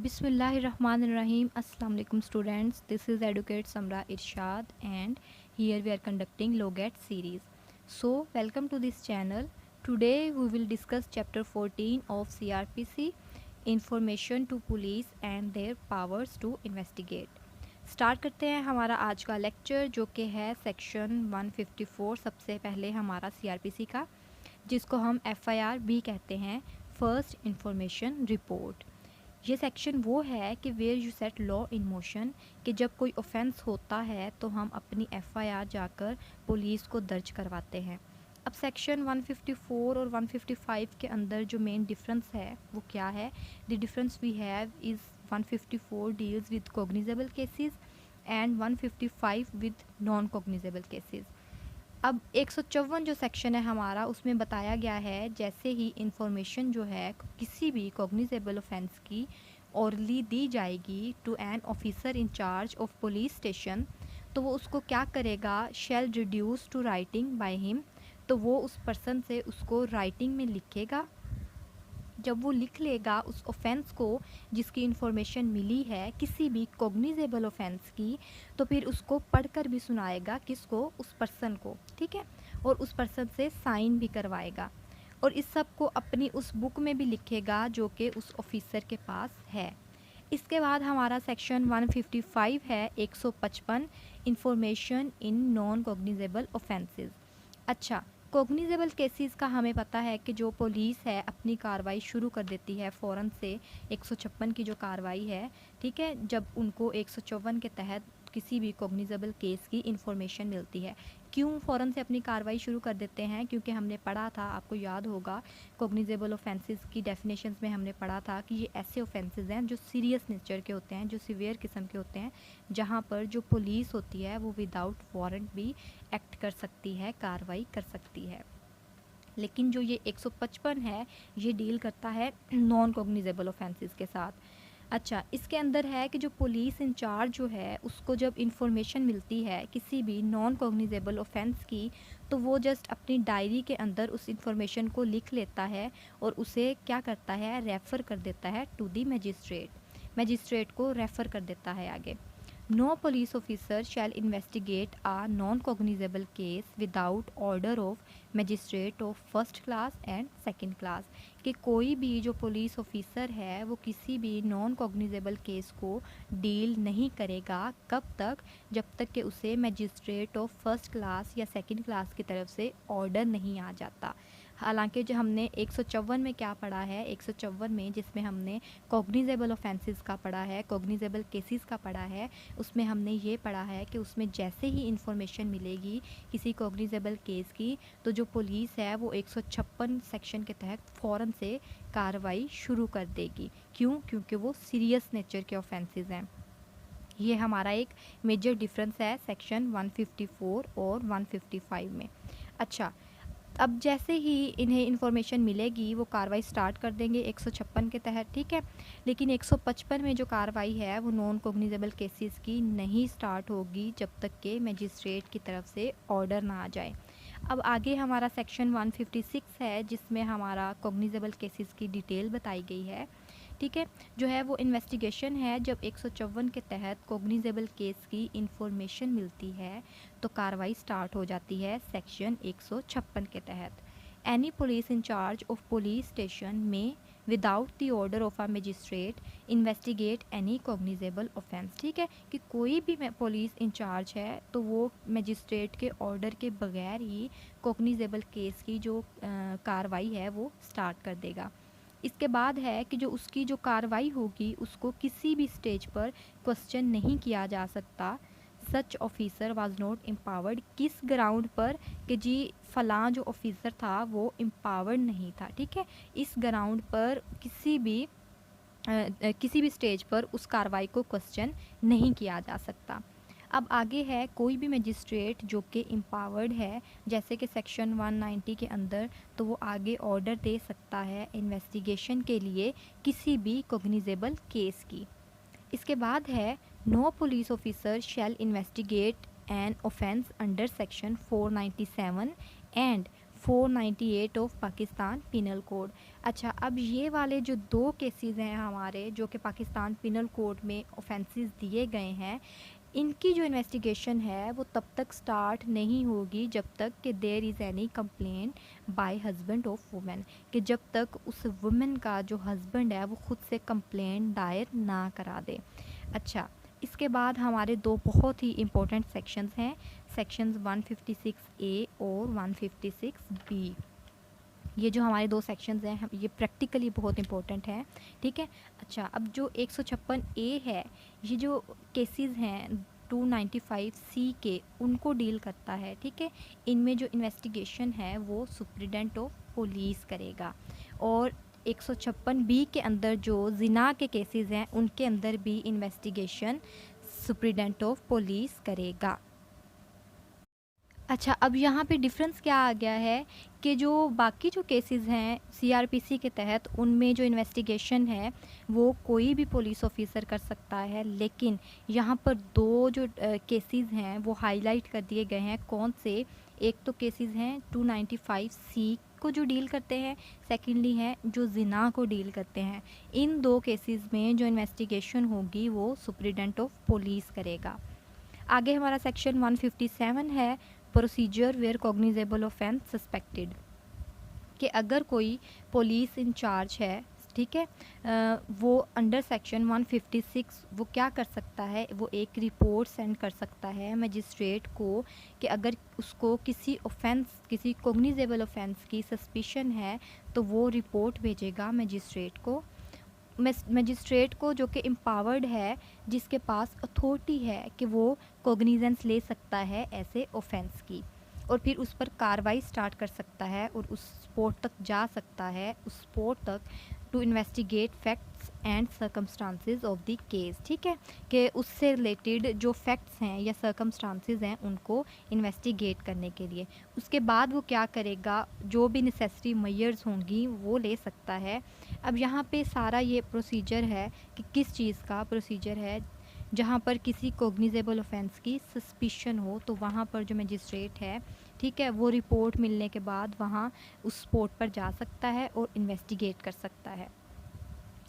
Bismillahirrahmanirrahim. Assalamu alaikum students. This is Educate Samra Irshad and here we are conducting Logat series. So welcome to this channel. Today we will discuss chapter 14 of CRPC, Information to Police and their powers to investigate. Start करते हैं हमारा आज का lecture जो कि है section 154। सबसे पहले हमारा सीआरपीसी का, जिसको हम एफआईआर भी कहते हैं, फर्स्ट इंफॉर्मेशन रिपोर्ट। ये सेक्शन वो है कि where you set law in motion, कि जब कोई ऑफेंस होता है तो हम अपनी एफआईआर जाकर पुलिस को दर्ज करवाते हैं। अब सेक्शन 154 और 155 के अंदर जो मेन डिफरेंस है वो क्या है? The difference we have is 154 deals with cognizable cases and 155 with non cognizable cases. अब 154 जो सेक्शन है हमारा, उसमें बताया गया है जैसे ही इंफॉर्मेशन जो है किसी भी कॉग्निजेबल ऑफेंस की ऑरली दी जाएगी to an officer in charge of police station, तो वो उसको क्या करेगा, shall reduce to writing by him, तो वो उस पर्सन से उसको राइटिंग में लिखेगा। जब वो लिख लेगा उस ऑफेंस को जिसकी इन्फॉर्मेशन मिली है, किसी भी कॉग्निजेबल ऑफेंस की, तो फिर उसको पढ़कर भी सुनाएगा, किसको, उस पर्सन को, ठीक है, और उस पर्सन से साइन भी करवाएगा और इस सब को अपनी उस बुक में भी लिखेगा जो कि उस ऑफिसर के पास है। इसके बाद हमारा सेक्शन 155 है 155, information in non cognizable offences. अच्छा, कॉग्निजेबल केसेस का हमें पता है कि जो पुलिस है अपनी कार्रवाई शुरू कर देती है फ़ौरन से। 156 की जो कार्रवाई है, ठीक है, जब उनको 154 के तहत किसी भी कॉग्निजेबल केस की इन्फॉर्मेशन मिलती है। क्यों फ़ौरन से अपनी कार्रवाई शुरू कर देते हैं? क्योंकि हमने पढ़ा था, आपको याद होगा, कॉग्निजेबल ऑफेंसेस की डेफिनेशंस में हमने पढ़ा था कि ये ऐसे ऑफेंसेस हैं जो सीरियस नेचर के होते हैं, जो सीवियर किस्म के होते हैं, जहाँ पर जो पुलिस होती है वो विदाउट वारंट भी एक्ट कर सकती है, कार्रवाई कर सकती है। लेकिन जो ये 155 है ये डील करता है नॉन कॉग्निजेबल ऑफेंसेस के साथ। अच्छा, इसके अंदर है कि जो पुलिस इंचार्ज जो है उसको जब इंफॉर्मेशन मिलती है किसी भी नॉन कॉग्निजेबल ऑफेंस की, तो वो जस्ट अपनी डायरी के अंदर उस इंफॉर्मेशन को लिख लेता है और उसे क्या करता है, रेफ़र कर देता है टू दी मजिस्ट्रेट। मजिस्ट्रेट को रेफ़र कर देता है आगे। No police officer shall investigate a non-cognizable case without order of magistrate of first class and second class, कि कोई भी जो पुलिस ऑफिसर है वो किसी भी नॉन कॉग्निजेबल केस को डील नहीं करेगा। कब तक? जब तक कि उसे मजिस्ट्रेट ऑफ फर्स्ट क्लास या सेकंड क्लास की तरफ से ऑर्डर नहीं आ जाता। हालांकि जो हमने 154 में क्या पढ़ा है, 154 में जिसमें हमने कॉग्निजेबल ऑफेंसेस का पढ़ा है, कॉग्निजेबल केसेस का पढ़ा है, उसमें हमने ये पढ़ा है कि उसमें जैसे ही इंफॉर्मेशन मिलेगी किसी कॉग्निजेबल केस की, तो जो पुलिस है वो 156 सेक्शन के तहत फ़ौरन से कार्रवाई शुरू कर देगी। क्यों? क्योंकि वो सीरियस नेचर के ऑफेंसेस हैं। ये हमारा एक मेजर डिफरेंस है सेक्शन 154 और 155 में। अच्छा, अब जैसे ही इन्हें इन्फॉर्मेशन मिलेगी वो कार्रवाई स्टार्ट कर देंगे 156 के तहत, ठीक है। लेकिन 155 में जो कार्रवाई है वो नॉन कॉग्निजेबल केसेस की नहीं स्टार्ट होगी जब तक के मजिस्ट्रेट की तरफ से ऑर्डर ना आ जाए। अब आगे हमारा सेक्शन 156 है जिसमें हमारा कॉग्निजेबल केसेस की डिटेल बताई गई है, ठीक है। जो है वो इन्वेस्टिगेशन है, जब 154 के तहत कॉग्निजेबल केस की इंफॉर्मेशन मिलती है तो कार्रवाई स्टार्ट हो जाती है सेक्शन 156 के तहत। Any police incharge of police station में without the order of a magistrate investigate any cognizable offence, ठीक है, कि कोई भी पुलिस इंचार्ज है तो वो मजिस्ट्रेट के ऑर्डर के बगैर ही कॉग्निजेबल केस की जो कार्रवाई है वो स्टार्ट कर देगा। इसके बाद है कि जो उसकी जो कार्रवाई होगी उसको किसी भी स्टेज पर क्वेश्चन नहीं किया जा सकता। सच ऑफिसर वाज नॉट एम्पावर्ड, किस ग्राउंड पर? कि जी फ़लाँ जो ऑफिसर था वो एम्पावर्ड नहीं था, ठीक है। इस ग्राउंड पर किसी भी स्टेज पर उस कार्रवाई को क्वेश्चन नहीं किया जा सकता। अब आगे है कोई भी मजिस्ट्रेट जो कि एम्पावर्ड है, जैसे कि सेक्शन 190 के अंदर, तो वो आगे ऑर्डर दे सकता है इन्वेस्टिगेशन के लिए किसी भी कॉग्निजेबल केस की। इसके बाद है no police officer shall investigate an offence under section 497 and 498 of Pakistan penal code. अच्छा, अब ये वाले जो 2 केसेस हैं हमारे, जो कि पाकिस्तान पिनल कोड में ऑफेंसेस दिए गए हैं, इनकी जो इन्वेस्टिगेशन है वो तब तक स्टार्ट नहीं होगी जब तक कि there is any complaint by husband of women, कि जब तक उस वुमेन का जो हस्बैंड है वो खुद से कंप्लेंट दायर ना करा दे। अच्छा, इसके बाद हमारे 2 बहुत ही इम्पोर्टेंट सेक्शंस हैं, सेक्शंस 156A और 156B। ये जो हमारे 2 सेक्शंस हैं ये प्रैक्टिकली बहुत इंपॉर्टेंट है, ठीक है। अच्छा, अब जो 156A है, ये जो केसेस हैं 295C के, उनको डील करता है, ठीक है। इनमें जो इन्वेस्टिगेशन है वो सुप्रिटेंडेंट ऑफ पुलिस करेगा, और 156B के अंदर जो जिना के केसेस हैं उनके अंदर भी इन्वेस्टिगेशन सुप्रिटेंडेंट ऑफ पुलिस करेगा। अच्छा, अब यहाँ पे डिफरेंस क्या आ गया है कि जो बाकी जो केसेस हैं सीआरपीसी के तहत, उनमें जो इन्वेस्टिगेशन है वो कोई भी पुलिस ऑफिसर कर सकता है, लेकिन यहाँ पर 2 जो केसेस हैं वो हाईलाइट कर दिए गए हैं। कौन से? एक तो केसेस हैं 295C को जो डील करते हैं, सेकेंडली हैं जो जिना को डील करते हैं। इन 2 केसेस में जो इन्वेस्टिगेशन होगी वो सुप्रिटेंडेंट ऑफ पुलिस करेगा। आगे हमारा सेक्शन 157 है, procedure where cognizable offence suspected, कि अगर कोई पुलिस इंचार्ज है, ठीक है, वो अंडर सेक्शन 156 वो क्या कर सकता है, वो एक रिपोर्ट सेंड कर सकता है मजिस्ट्रेट को कि अगर उसको किसी ऑफेंस, किसी कॉग्निजेबल ऑफेंस की सस्पिशन है तो वो रिपोर्ट भेजेगा मजिस्ट्रेट को। मजिस्ट्रेट को जो कि एम्पावर्ड है, जिसके पास अथॉरिटी है कि वो कोग्निजेंस ले सकता है ऐसे ऑफेंस की, और फिर उस पर कार्रवाई स्टार्ट कर सकता है और उस स्पॉट तक जा सकता है, उस स्पॉट तक to investigate facts and circumstances of the case, ठीक है, कि उससे रिलेटेड जो फैक्ट्स हैं या सर्कमस्टांसेस हैं उनको इन्वेस्टिगेट करने के लिए। उसके बाद वो क्या करेगा, जो भी नेसेसरी मेजर्स होंगी वो ले सकता है। अब यहाँ पे सारा ये प्रोसीजर है कि किस चीज़ का प्रोसीजर है, जहाँ पर किसी कोग्निजेबल ऑफेंस की सस्पिशन हो तो वहाँ पर जो मजिस्ट्रेट है, ठीक है, वो रिपोर्ट मिलने के बाद वहाँ उस स्पॉट पर जा सकता है और इन्वेस्टिगेट कर सकता है।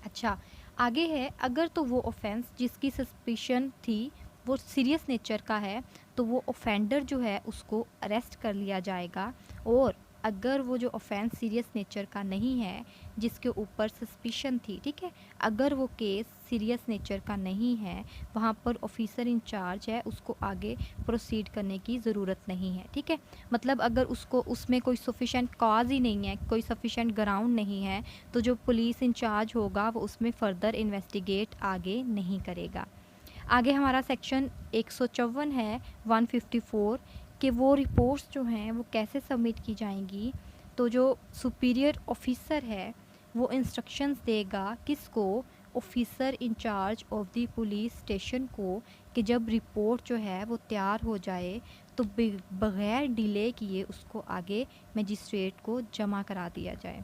अच्छा, आगे है, अगर तो वो ऑफेंस जिसकी सस्पिशन थी वो सीरियस नेचर का है तो वो ऑफेंडर जो है उसको अरेस्ट कर लिया जाएगा, और अगर वो जो ऑफेंस सीरियस नेचर का नहीं है जिसके ऊपर सस्पिशन थी, ठीक है, अगर वो केस सीरियस नेचर का नहीं है, वहाँ पर ऑफिसर इंचार्ज है उसको आगे प्रोसीड करने की ज़रूरत नहीं है, ठीक है। मतलब अगर उसको उसमें कोई सफिशेंट कॉज ही नहीं है, कोई सफिशेंट ग्राउंड नहीं है, तो जो पुलिस इंचार्ज होगा वो उसमें फ़र्दर इन्वेस्टिगेट आगे नहीं करेगा। आगे हमारा सेक्शन 154 है 154, कि वो रिपोर्ट्स जो हैं वो कैसे सबमिट की जाएंगी। तो जो सुपीरियर ऑफिसर है वो इंस्ट्रक्शंस देगा किसको, officer in charge of the police station को, कि जब रिपोर्ट जो है वो तैयार हो जाए तो बगैर डिले किए उसको आगे मजिस्ट्रेट को जमा करा दिया जाए।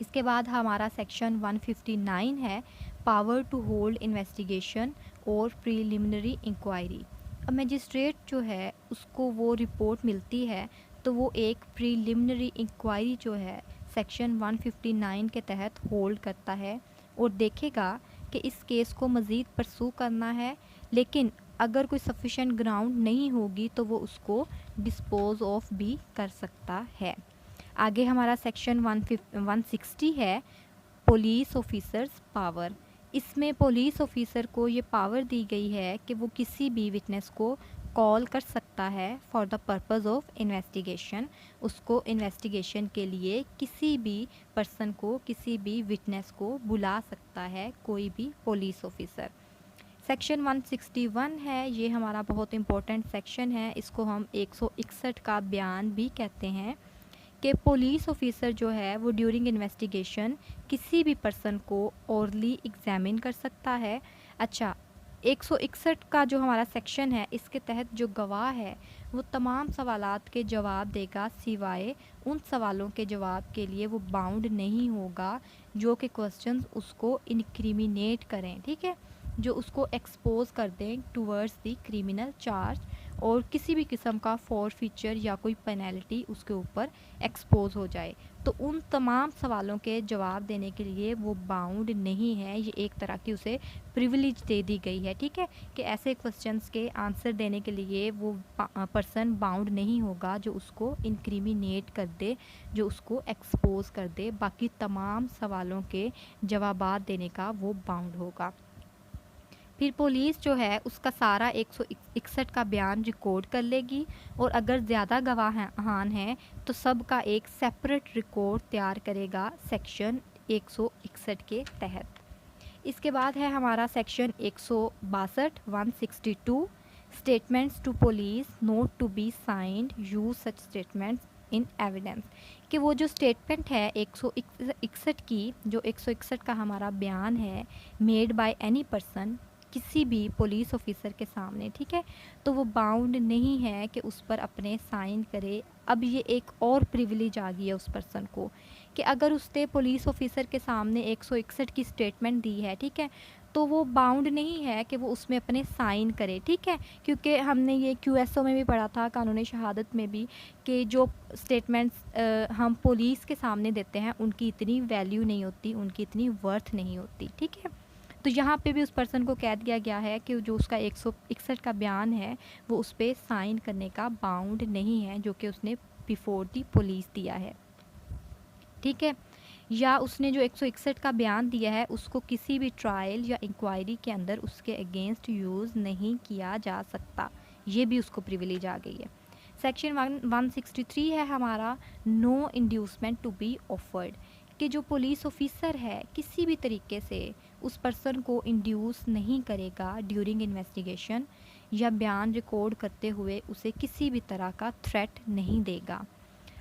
इसके बाद हमारा सेक्शन 159 है, पावर टू होल्ड इन्वेस्टिगेशन और प्रीलिमिनरी इंक्वायरी। अब मजिस्ट्रेट जो है उसको वो रिपोर्ट मिलती है तो वो एक प्रीलिमिनरी इंक्वायरी जो है सेक्शन 159 के तहत होल्ड करता है और देखेगा कि इस केस को मज़ीद परसू करना है, लेकिन अगर कोई सफिशेंट ग्राउंड नहीं होगी तो वो उसको डिस्पोज ऑफ भी कर सकता है। आगे हमारा सेक्शन 160 है, पुलिस ऑफिसर्स पावर। इसमें पुलिस ऑफिसर को ये पावर दी गई है कि वो किसी भी विटनेस को कॉल कर सकता है for the purpose of investigation. उसको इन्वेस्टिगेशन के लिए किसी भी पर्सन को, किसी भी विटनेस को बुला सकता है कोई भी पुलिस ऑफिसर। सेक्शन 161 है, ये हमारा बहुत इम्पोर्टेंट सेक्शन है, इसको हम 161 का बयान भी कहते हैं, कि पुलिस ऑफिसर जो है वो ड्यूरिंग इन्वेस्टिगेशन किसी भी पर्सन को ओरली एग्जामिन कर सकता है। अच्छा, 161 का जो हमारा सेक्शन है इसके तहत जो गवाह है वो तमाम सवालात के जवाब देगा, सिवाय उन सवालों के जवाब के लिए वो बाउंड नहीं होगा जो कि क्वेश्चंस उसको इनक्रिमिनेट करें, ठीक है, जो उसको एक्सपोज कर दें टूवर्ड्स द क्रिमिनल चार्ज। और किसी भी किस्म का फॉरफीचर या कोई पेनल्टी उसके ऊपर एक्सपोज हो जाए। तो उन तमाम सवालों के जवाब देने के लिए वो बाउंड नहीं है, ये एक तरह की उसे प्रिविलेज दे दी गई है, ठीक है, कि ऐसे क्वेश्चंस के आंसर देने के लिए वो पर्सन बाउंड नहीं होगा जो उसको इंक्रिमिनेट कर दे, जो उसको एक्सपोज कर दे। बाकी तमाम सवालों के जवाबात देने का वो बाउंड होगा। फिर पुलिस जो है उसका सारा 161 का बयान रिकॉर्ड कर लेगी, और अगर ज़्यादा गवाहान हैं तो सब का एक सेपरेट रिकॉर्ड तैयार करेगा सेक्शन 161 के तहत। इसके बाद है हमारा section 162 162 statements to police not to be signed use such statements in evidence. कि वो जो स्टेटमेंट है 161 की, जो 161 का हमारा बयान है मेड बाय एनी पर्सन, किसी भी पुलिस ऑफिसर के सामने, ठीक है, तो वो बाउंड नहीं है कि उस पर अपने साइन करे। अब ये एक और प्रिविलेज आ गई है उस पर्सन को कि अगर उसने पुलिस ऑफिसर के सामने 161 की स्टेटमेंट दी है, ठीक है, तो वो बाउंड नहीं है कि वो उसमें अपने साइन करे, ठीक है, क्योंकि हमने ये QSO में भी पढ़ा था, कानूनी शहादत में भी, कि जो स्टेटमेंट्स हम पुलिस के सामने देते हैं उनकी इतनी वैल्यू नहीं होती, उनकी इतनी वर्थ नहीं होती, ठीक है। तो यहाँ पे भी उस पर्सन को कह दिया गया है कि जो उसका 161 का बयान है वो उस पर साइन करने का बाउंड नहीं है, जो कि उसने बिफोर दी पुलिस दिया है, ठीक है। या उसने जो 161 का बयान दिया है उसको किसी भी ट्रायल या इंक्वायरी के अंदर उसके अगेंस्ट यूज़ नहीं किया जा सकता, ये भी उसको प्रिविलेज आ गई है। सेक्शन 163 है हमारा no inducement to be offered, कि जो पुलिस ऑफिसर है किसी भी तरीके से उस पर्सन को इंड्यूस नहीं करेगा ड्यूरिंग इन्वेस्टिगेशन, या बयान रिकॉर्ड करते हुए उसे किसी भी तरह का थ्रेट नहीं देगा।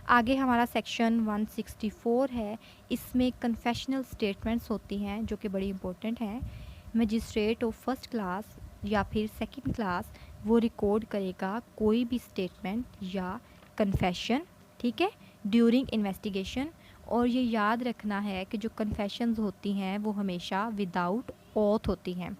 आगे हमारा सेक्शन 164 है, इसमें कन्फेशनल स्टेटमेंट्स होती हैं जो कि बड़ी इंपॉर्टेंट हैं। मजिस्ट्रेट ऑफ फर्स्ट क्लास या फिर सेकंड क्लास वो रिकॉर्ड करेगा कोई भी स्टेटमेंट या कन्फेशन, ठीक है, ड्यूरिंग इन्वेस्टिगेशन। और ये याद रखना है कि जो कन्फेशंस होती हैं वो हमेशा विदाउट ऑथ होती हैं।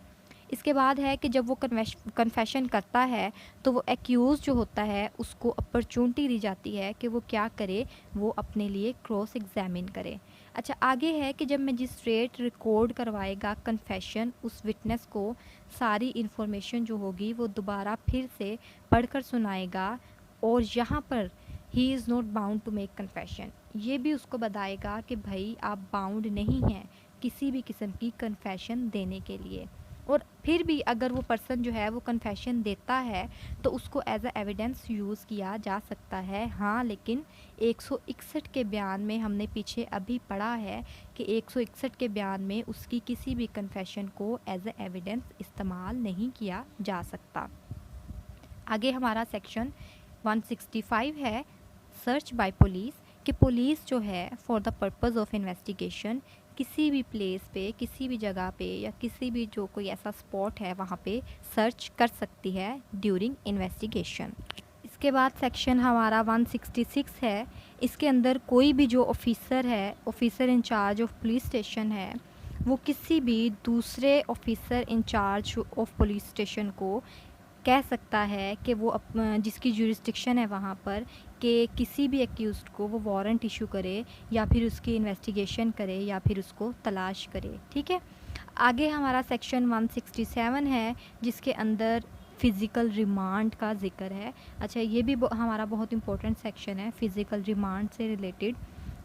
इसके बाद है कि जब वो कन्फेशन करता है तो वो एक्यूज़ जो होता है उसको अपॉर्चुनिटी दी जाती है कि वो क्या करे, वो अपने लिए क्रॉस एग्जामिन करे। अच्छा, आगे है कि जब मजिस्ट्रेट रिकॉर्ड करवाएगा कन्फेशन, उस विटनेस को सारी इन्फॉर्मेशन जो होगी वो दोबारा फिर से पढ़कर सुनाएगा, और यहाँ पर he is not bound to make confession, ये भी उसको बताएगा कि भाई आप बाउंड नहीं हैं किसी भी किस्म की कन्फेशन देने के लिए। और फिर भी अगर वो पर्सन जो है वो कन्फेशन देता है तो उसको एज अ एविडेंस यूज़ किया जा सकता है। हाँ, लेकिन 161 के बयान में हमने पीछे अभी पढ़ा है कि 161 के बयान में उसकी किसी भी कन्फेशन को एज अ एविडेंस इस्तेमाल नहीं किया जा सकता। आगे हमारा सेक्शन 165 है सर्च बाय पुलिस, कि पुलिस जो है for the purpose of investigation किसी भी प्लेस पे, किसी भी जगह पे, या किसी भी जो कोई ऐसा स्पॉट है वहाँ पे सर्च कर सकती है ड्यूरिंग इन्वेस्टिगेशन। इसके बाद सेक्शन हमारा 166 है, इसके अंदर कोई भी जो ऑफिसर है, officer in charge of police station है, वो किसी भी दूसरे officer in charge of police station को कह सकता है कि वो जिसकी जुरिस्डिक्शन है वहाँ पर, कि किसी भी एक्यूज़्ड को वो वारंट इशू करे या फिर उसकी इन्वेस्टिगेशन करे या फिर उसको तलाश करे, ठीक है। आगे हमारा सेक्शन 167 है जिसके अंदर फ़िज़िकल रिमांड का ज़िक्र है। अच्छा, ये भी हमारा बहुत इंपॉर्टेंट सेक्शन है फ़िज़िकल रिमांड से रिलेटेड,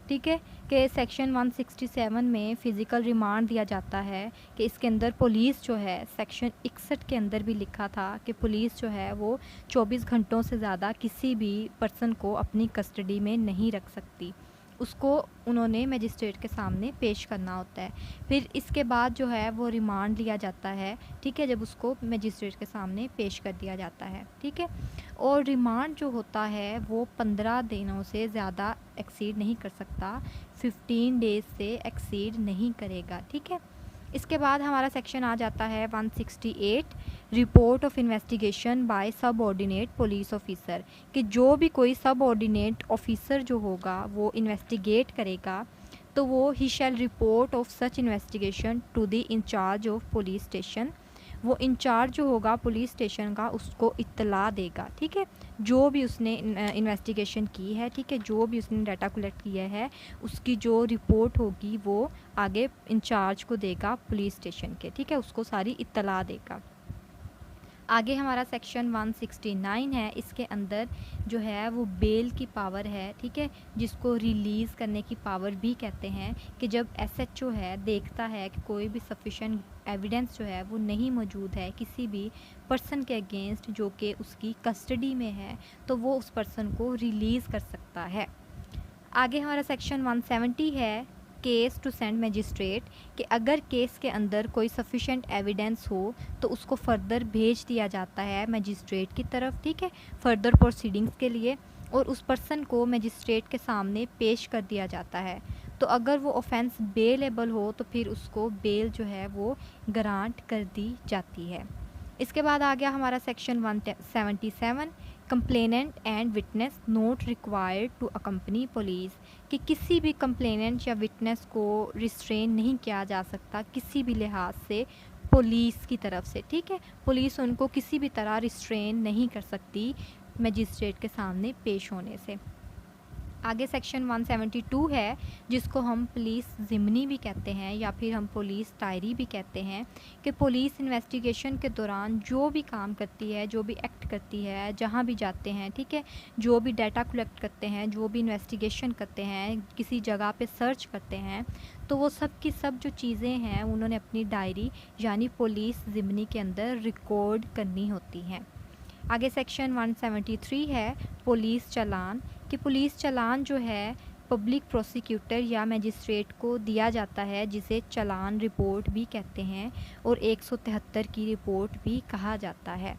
ठीक है, कि सेक्शन 167 में फ़िज़िकल रिमांड दिया जाता है कि इसके अंदर पुलिस जो है, सेक्शन 61 के अंदर भी लिखा था कि पुलिस जो है वो 24 घंटों से ज़्यादा किसी भी पर्सन को अपनी कस्टडी में नहीं रख सकती, उसको उन्होंने मजिस्ट्रेट के सामने पेश करना होता है। फिर इसके बाद जो है वो रिमांड लिया जाता है, ठीक है, जब उसको मजिस्ट्रेट के सामने पेश कर दिया जाता है, ठीक है। और रिमांड जो होता है वो 15 दिनों से ज़्यादा एक्सीड नहीं कर सकता, 15 डेज़ से एक्सीड नहीं करेगा, ठीक है। इसके बाद हमारा सेक्शन आ जाता है 168 रिपोर्ट ऑफ इन्वेस्टिगेशन बाय सब ऑर्डिनेट पुलिस ऑफिसर, कि जो भी कोई सब ऑर्डिनेट ऑफिसर जो होगा वो इन्वेस्टिगेट करेगा तो वो ही shall report of such investigation to the incharge of police station, वो इंचार्ज जो होगा पुलिस स्टेशन का उसको इत्तला देगा, ठीक है, जो भी उसने इन्वेस्टिगेशन की है, ठीक है, जो भी उसने डाटा कलेक्ट किया है उसकी जो रिपोर्ट होगी वो आगे इंचार्ज को देगा पुलिस स्टेशन के, ठीक है, उसको सारी इत्तला देगा। आगे हमारा सेक्शन 169 है, इसके अंदर जो है वो बेल की पावर है, ठीक है, जिसको रिलीज़ करने की पावर भी कहते हैं, कि जब एसएचओ है देखता है कि कोई भी सफिशेंट एविडेंस जो है वो नहीं मौजूद है किसी भी पर्सन के अगेंस्ट जो कि उसकी कस्टडी में है, तो वो उस पर्सन को रिलीज़ कर सकता है। आगे हमारा सेक्शन 170 है, केस टू सेंड मजिस्ट्रेट, कि अगर केस के अंदर कोई सफिशेंट एविडेंस हो तो उसको फर्दर भेज दिया जाता है मजिस्ट्रेट की तरफ, ठीक है, फर्दर प्रोसीडिंग्स के लिए, और उस पर्सन को मजिस्ट्रेट के सामने पेश कर दिया जाता है। तो अगर वो ऑफेंस बेलेबल हो तो फिर उसको बेल जो है वो ग्रांट कर दी जाती है। इसके बाद आ गया हमारा section 177, complainant and witness not required to accompany police, कि किसी भी कंप्लेनेंट या विटनेस को रिस्ट्रेन नहीं किया जा सकता किसी भी लिहाज से पुलिस की तरफ से, ठीक है, पुलिस उनको किसी भी तरह रिस्ट्रेन नहीं कर सकती मजिस्ट्रेट के सामने पेश होने से। आगे सेक्शन 172 है, जिसको हम पुलिस ज़िमनी भी कहते हैं या फिर हम पुलिस डायरी भी कहते हैं, कि पुलिस इन्वेस्टिगेशन के दौरान जो भी काम करती है, जो भी एक्ट करती है, जहाँ भी जाते हैं, ठीक है, जो भी डाटा कलेक्ट करते हैं, जो भी इन्वेस्टिगेशन करते हैं, किसी जगह पे सर्च करते हैं, तो वो सब की सब जो चीज़ें हैं उन्होंने अपनी डायरी यानी पुलिस ज़िमनी के अंदर रिकॉर्ड करनी होती हैं। आगे सेक्शन 173 है, पुलिस चालान, कि पुलिस चालान जो है पब्लिक प्रोसिक्यूटर या मजिस्ट्रेट को दिया जाता है, जिसे चालान रिपोर्ट भी कहते हैं और 173 की रिपोर्ट भी कहा जाता है।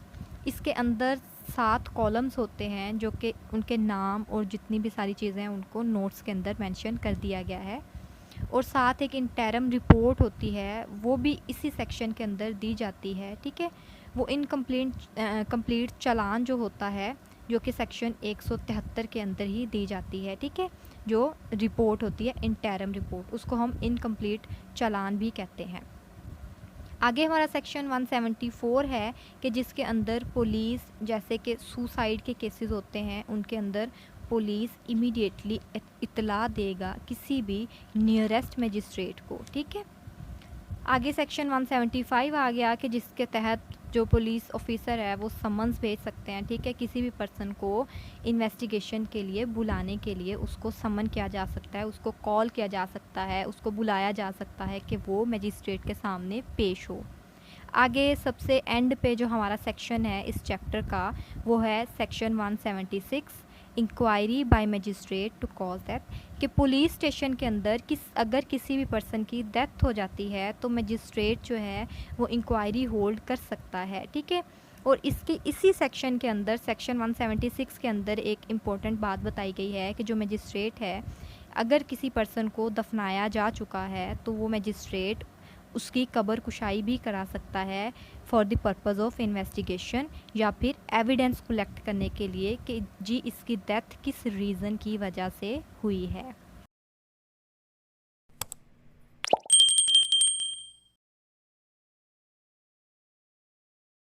इसके अंदर 7 कॉलम्स होते हैं जो कि उनके नाम और जितनी भी सारी चीज़ें हैं उनको नोट्स के अंदर मेंशन कर दिया गया है, और साथ एक इंटरम रिपोर्ट होती है वो भी इसी सेक्शन के अंदर दी जाती है, ठीक है, वो कंप्लीट चालान जो होता है जो कि सेक्शन 173 के अंदर ही दी जाती है, ठीक है, जो रिपोर्ट होती है इंटरम रिपोर्ट, उसको हम इनकम्प्लीट चालान भी कहते हैं। आगे हमारा सेक्शन 174 है, कि जिसके अंदर पुलिस जैसे कि सुसाइड के केसेस होते हैं उनके अंदर पुलिस इमीडिएटली इत्तला देगा किसी भी नियरेस्ट मजिस्ट्रेट को, ठीक है। आगे सेक्शन 175 आ गया, कि जिसके तहत जो पुलिस ऑफिसर है वो समन्स भेज सकते हैं, ठीक है, किसी भी पर्सन को इन्वेस्टिगेशन के लिए बुलाने के लिए उसको समन किया जा सकता है, उसको कॉल किया जा सकता है, उसको बुलाया जा सकता है कि वो मजिस्ट्रेट के सामने पेश हो। आगे सबसे एंड पे जो हमारा सेक्शन है इस चैप्टर का वो है section 176, inquiry by magistrate to cause death, कि पुलिस स्टेशन के अंदर अगर किसी भी पर्सन की डेथ हो जाती है तो मजिस्ट्रेट जो है वो इंक्वायरी होल्ड कर सकता है, ठीक है। और इसके इसी सेक्शन के अंदर सेक्शन 176 के अंदर एक इम्पॉर्टेंट बात बताई गई है कि जो मजिस्ट्रेट है अगर किसी पर्सन को दफनाया जा चुका है तो वो मजिस्ट्रेट उसकी कब्र कुशाई भी करा सकता है for the purpose of investigation, या फिर एविडेंस कलेक्ट करने के लिए कि जी इसकी डेथ किस रीज़न की वजह से हुई है।